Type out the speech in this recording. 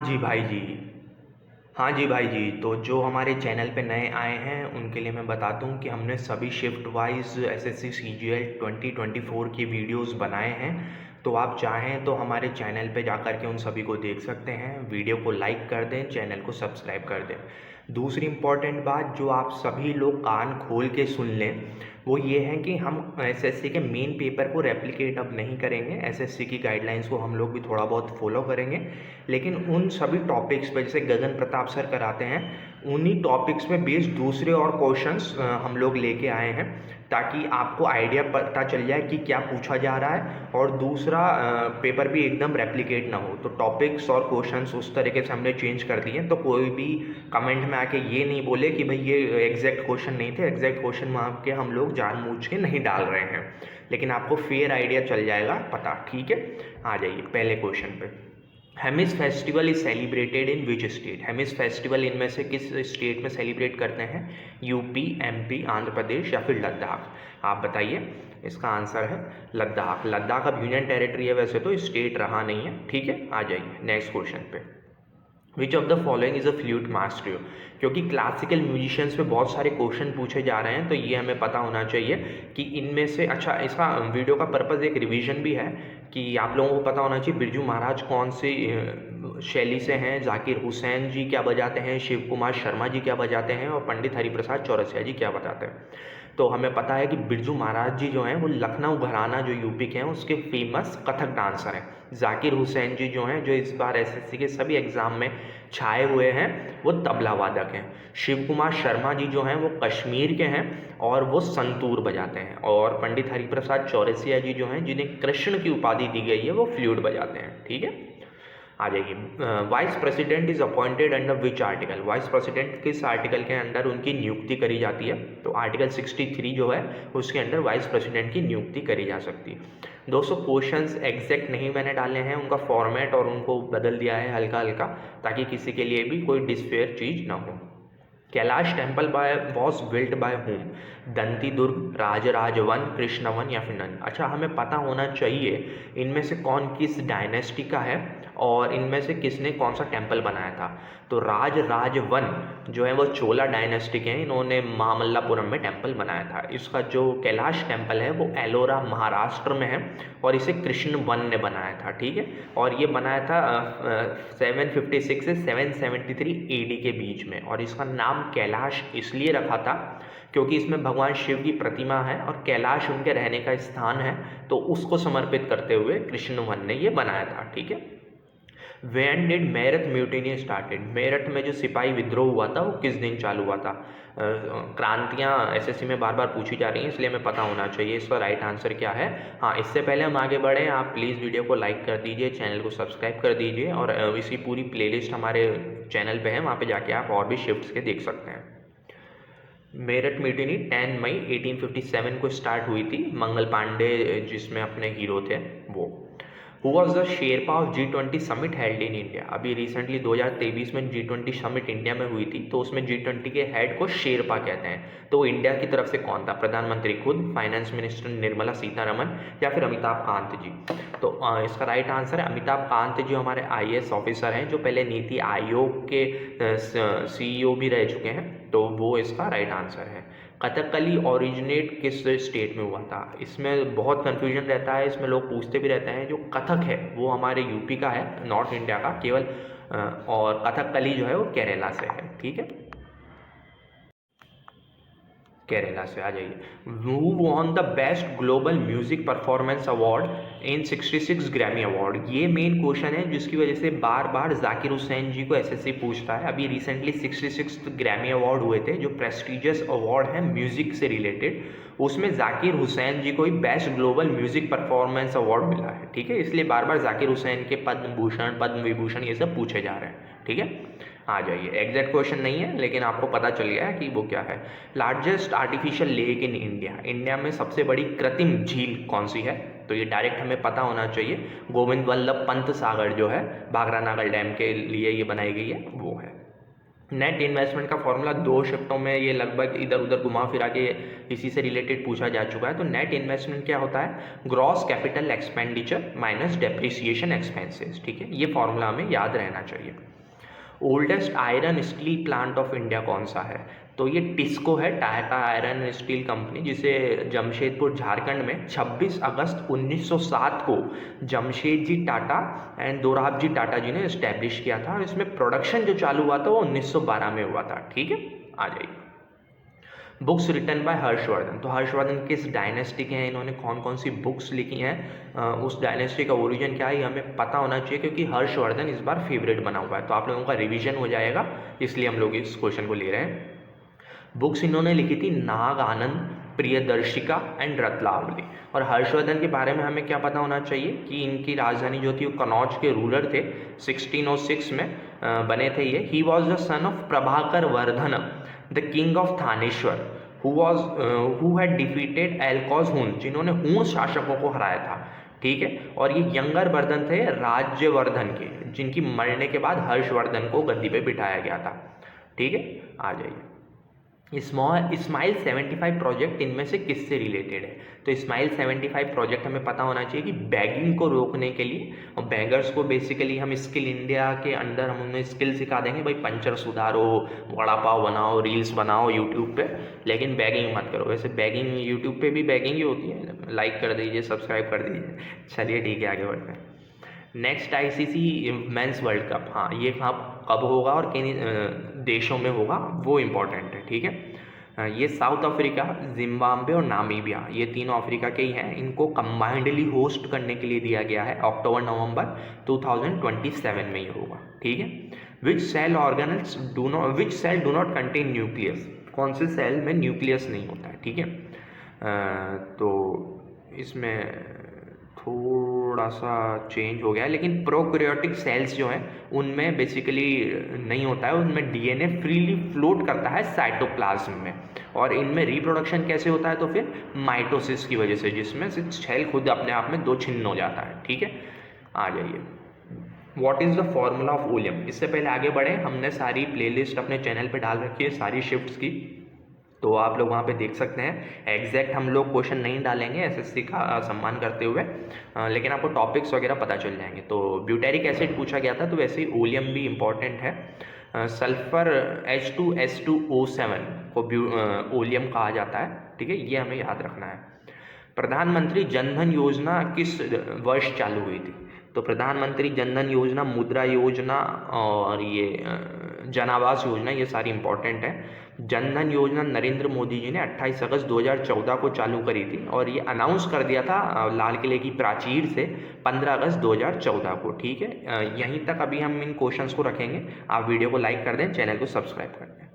जी भाई जी। हाँ जी भाई जी, तो जो हमारे चैनल पे नए आए हैं उनके लिए मैं बता दूं कि हमने सभी शिफ्ट वाइज एसएससी सीजीएल 2024 की वीडियोस बनाए हैं। तो आप चाहें तो हमारे चैनल पे जाकर के उन सभी को देख सकते हैं। वीडियो को लाइक कर दें, चैनल को सब्सक्राइब कर दें। दूसरी इम्पॉर्टेंट बात जो आप सभी लोग कान खोल के सुन लें वो ये है कि हम एसएससी के मेन पेपर को रेप्लिकेट अब नहीं करेंगे। एसएससी की गाइडलाइंस को हम लोग भी थोड़ा बहुत फॉलो करेंगे, लेकिन उन सभी टॉपिक्स पे जैसे गगन प्रताप सर कराते हैं उन्हीं टॉपिक्स पे बेस्ड दूसरे और क्वेश्चंस हम लोग लेके आए हैं, ताकि आपको आइडिया पता चल जाए कि क्या पूछा जा रहा है और दूसरा पेपर भी एकदम रेप्लिकेट ना हो। तो टॉपिक्स और क्वेश्चंस उस तरीके से हमने चेंज कर दिए, तो कोई भी कमेंट में आके ये नहीं बोले कि भाई ये एग्जैक्ट क्वेश्चन नहीं थे। एग्जैक्ट क्वेश्चन वहाँ के हम लोग जानबूझ के नहीं डाल रहे हैं, लेकिन आपको फेयर आइडिया चल जाएगा पता। ठीक है, आ जाइए पहले क्वेश्चन पे। Hemis festival is celebrated in which state? Hemis festival इनमें से किस स्टेट में सेलिब्रेट करते हैं? यूपी, एमपी, आंध्र प्रदेश या फिर लद्दाख? आप बताइए। इसका आंसर है लद्दाख। लद्दाख अब यूनियन टेरिटरी है, वैसे तो स्टेट रहा नहीं है। ठीक है, आ जाइए नेक्स्ट क्वेश्चन पे। Which of the following is a flute maestro? क्योंकि क्लासिकल म्यूजिशियंस पे बहुत सारे क्वेश्चन पूछे जा रहे हैं, तो ये हमें पता होना चाहिए कि इनमें से अच्छा, इसका वीडियो का पर्पज़ एक रिवीजन भी है कि आप लोगों को पता होना चाहिए बिरजू महाराज कौन सी शैली से हैं, जाकिर हुसैन जी क्या बजाते हैं, शिव कुमार शर्मा जी क्या बजाते हैं और पंडित हरिप्रसाद चौरसिया जी क्या बजाते हैं। तो हमें पता है कि बिरजू महाराज जी जो हैं वो लखनऊ घराना जो यूपी के हैं उसके फेमस कथक डांसर हैं। जाकिर हुसैन जी जो हैं, जो इस बार एसएससी के सभी एग्ज़ाम में छाए हुए हैं, वो तबला वादक हैं। शिव कुमार शर्मा जी जो हैं वो कश्मीर के हैं और वो संतूर बजाते हैं। और पंडित हरिप्रसाद चौरसिया जी जो हैं, जिन्हें कृष्ण की उपाधि दी गई है, वो फ्लूट बजाते हैं। ठीक है, आ जाइए। Vice president is appointed under which article? Vice president किस आर्टिकल के अंडर उनकी नियुक्ति करी जाती है? तो आर्टिकल 63 जो है उसके अंडर वाइस प्रेसिडेंट की नियुक्ति करी जा सकती है। दोस्तों क्वेश्चंस एग्जैक्ट नहीं मैंने डाले हैं, उनका फॉर्मेट और उनको बदल दिया है हल्का हल्का, ताकि किसी के लिए भी कोई डिसफेयर चीज़ ना हो। Kailash temple was built by whom? Dantidurga, Rajarajavan, Krishnavan या फिर नंद? अच्छा, हमें पता होना चाहिए इनमें से कौन किस डायनेस्टी का है और इनमें से किसने कौन सा टेम्पल बनाया था। तो राजराजवन जो है वो चोला डायनेस्टी के हैं, इन्होंने महामल्लापुरम में टेम्पल बनाया था। इसका जो कैलाश टेम्पल है वो एलोरा महाराष्ट्र में है और इसे कृष्ण वन ने बनाया था। ठीक है, और ये बनाया था 756 से 773 AD के बीच में। और इसका नाम कैलाश इसलिए रखा था क्योंकि इसमें भगवान शिव की प्रतिमा है और कैलाश उनके रहने का स्थान है, तो उसको समर्पित करते हुए कृष्ण वन ने ये बनाया था। ठीक है। When did Meerut mutiny started? Meerut में जो सिपाही विद्रोह हुआ था वो किस दिन चालू हुआ था? क्रांतियाँ एसएससी में बार बार पूछी जा रही हैं, इसलिए हमें पता होना चाहिए इसका राइट आंसर क्या है। हाँ, इससे पहले हम आगे बढ़ें, आप प्लीज़ वीडियो को लाइक कर दीजिए, चैनल को सब्सक्राइब कर दीजिए और इसी पूरी प्लेलिस्ट हमारे चैनल पे है, वहाँ पे जाके आप और भी शिफ्ट्स के देख सकते हैं। मेरठ म्यूटिनी 10 मई 1857 को स्टार्ट हुई थी। मंगल पांडे जिसमें अपने हीरो थे वो। Who was the Sherpa of G20 summit held in India? अभी रिसेंटली 2023 में G20 समिट इंडिया में हुई थी, तो उसमें G20 के हेड को शेरपा कहते हैं। तो इंडिया की तरफ से कौन था? प्रधानमंत्री खुद, फाइनेंस मिनिस्टर निर्मला सीतारमन या फिर अमिताभ कांत जी? तो इसका राइट आंसर है अमिताभ कांत जी, हमारे IAS ऑफिसर हैं जो पहले नीति आयोग के CEO भी रह चुके हैं, तो वो इसका राइट आंसर है। कथकली ओरिजिनेट किस स्टेट में हुआ था? इसमें बहुत कन्फ्यूजन रहता है, इसमें लोग पूछते भी रहते हैं। जो कथक है वो हमारे यूपी का है, नॉर्थ इंडिया का केवल, और कथकली जो है वो केरला से है। ठीक है, केरला से। आ जाइए। Who won the best global music performance award in 66 Grammy award? ये मेन क्वेश्चन है जिसकी वजह से बार बार जाकिर हुसैन जी को एसएससी पूछता है। अभी रिसेंटली 66 ग्रैमी अवार्ड हुए थे, जो प्रेस्टिजियस अवार्ड है म्यूजिक से रिलेटेड, उसमें जाकिर हुसैन जी को ही best global music performance award मिला है। ठीक है, इसलिए बार बार जाकिर हुसैन के पद्म भूषण, पद्म विभूषण ये सब पूछे जा रहे हैं। ठीक है, आ जाइए। एग्जैक्ट क्वेश्चन नहीं है, लेकिन आपको पता चल गया है कि वो क्या है। Largest artificial lake in India? India में सबसे बड़ी कृत्रिम झील कौन सी है? तो ये डायरेक्ट हमें पता होना चाहिए। गोविंद वल्लभ पंत सागर जो है भाखरा नागल डैम के लिए ये बनाई गई है, वो है। नेट इन्वेस्टमेंट का फॉर्मूला 2 शिफ्टों में ये लगभग इधर उधर घुमा फिरा के इसी से रिलेटेड पूछा जा चुका है। तो नेट इन्वेस्टमेंट क्या होता है? Gross capital expenditure minus depreciation expenses. ठीक है, ये फॉर्मूला हमें याद रहना चाहिए। Oldest iron steel plant of India कौन सा है? तो ये टिस्को है, टाटा आयरन स्टील कंपनी, जिसे जमशेदपुर झारखंड में 26 अगस्त 1907 को जमशेद जी टाटा एंड दोराब जी टाटा जी ने इस्टेब्लिश किया था। और इसमें प्रोडक्शन जो चालू हुआ था वो 1912 में हुआ था। ठीक है, आ जाइए। Books written by Harshvardhan. तो हर्षवर्धन किस डायनेस्टी के हैं, इन्होंने कौन कौन सी बुक्स लिखी हैं, उस डायनेस्टी का ओरिजिन क्या है, हमें पता होना चाहिए, क्योंकि हर्षवर्धन इस बार फेवरेट बना हुआ है। तो आप लोगों का रिवीजन हो जाएगा, इसलिए हम लोग इस क्वेश्चन को ले रहे हैं। बुक्स इन्होंने लिखी थी नाग आनंद, प्रियदर्शिका एंड रत्नावली। और हर्षवर्धन के बारे में हमें क्या पता होना चाहिए कि इनकी राजधानी जो थी वो कनौज के रूलर थे, 1606 में बने थे ये। He was the son of Prabhakar Vardhan the king of Thaneshwar who had defeated एल्कोज हुन, जिन्होंने हुन शासकों को हराया था। ठीक है, और ये यंगर वर्धन थे राज्यवर्धन के, जिनकी मरने के बाद हर्षवर्धन को गद्दी पे बिठाया गया था। ठीक है, आ जाइए। स्माइल 75 प्रोजेक्ट इनमें से किससे रिलेटेड है? तो स्माइल 75 प्रोजेक्ट हमें पता होना चाहिए कि बैगिंग को रोकने के लिए, और बैगर्स को बेसिकली हम स्किल इंडिया के अंदर हम उन्हें स्किल सिखा देंगे, भाई पंचर सुधारो, वड़ा पाव बनाओ, रील्स बनाओ यूट्यूब पे, लेकिन बैगिंग मत करो। वैसे बैगिंग यूट्यूब पे भी बैगिंग ही होती है, लाइक कर दीजिए, सब्सक्राइब कर दीजिए। चलिए ठीक है, आगे बढ़ते हैं। Next ICC men's world cup, हाँ ये कब होगा और किन देशों में होगा वो इम्पोर्टेंट है। ठीक है, ये साउथ अफ्रीका, जिम्बाब्वे और नामीबिया, ये तीनों अफ्रीका के ही हैं। इनको कंबाइंडली होस्ट करने के लिए दिया गया है अक्टूबर-नवंबर 2027 में ये होगा। ठीक है, which cell do not contain nucleus, कौन से सेल में न्यूक्लियस नहीं होता है। ठीक है, तो इसमें थोड़ा सा चेंज हो गया है, लेकिन प्रोकैरियोटिक सेल्स जो हैं उनमें बेसिकली नहीं होता है, उनमें डीएनए फ्रीली फ्लोट करता है साइटोप्लाज्म में। और इनमें रिप्रोडक्शन कैसे होता है? तो फिर माइटोसिस की वजह से, जिसमें से सेल खुद अपने आप में 2 छिन्न हो जाता है। ठीक है, आ जाइए। What is the formula of volume? इससे पहले आगे बढ़े, हमने सारी प्लेलिस्ट अपने चैनल पे डाल रखी है सारी शिफ्ट्स की, तो आप लोग वहाँ पे देख सकते हैं। एग्जैक्ट हम लोग क्वेश्चन नहीं डालेंगे एसएससी का सम्मान करते हुए, लेकिन आपको टॉपिक्स वगैरह पता चल जाएंगे। तो ब्यूटेरिक एसिड पूछा गया था, तो वैसे ही ओलियम भी इम्पॉर्टेंट है। सल्फर H2S2O7 को ओलियम कहा जाता है। ठीक है, ये हमें याद रखना है। प्रधानमंत्री जनधन योजना किस वर्ष चालू हुई थी? तो प्रधानमंत्री जनधन योजना, मुद्रा योजना और ये जन आवास योजना, ये सारी इंपॉर्टेंट है। जनधन योजना नरेंद्र मोदी जी ने 28 अगस्त 2014 को चालू करी थी, और ये अनाउंस कर दिया था लाल किले की प्राचीर से 15 अगस्त 2014 को। ठीक है, यहीं तक अभी हम इन क्वेश्चंस को रखेंगे। आप वीडियो को लाइक कर दें, चैनल को सब्सक्राइब कर दें।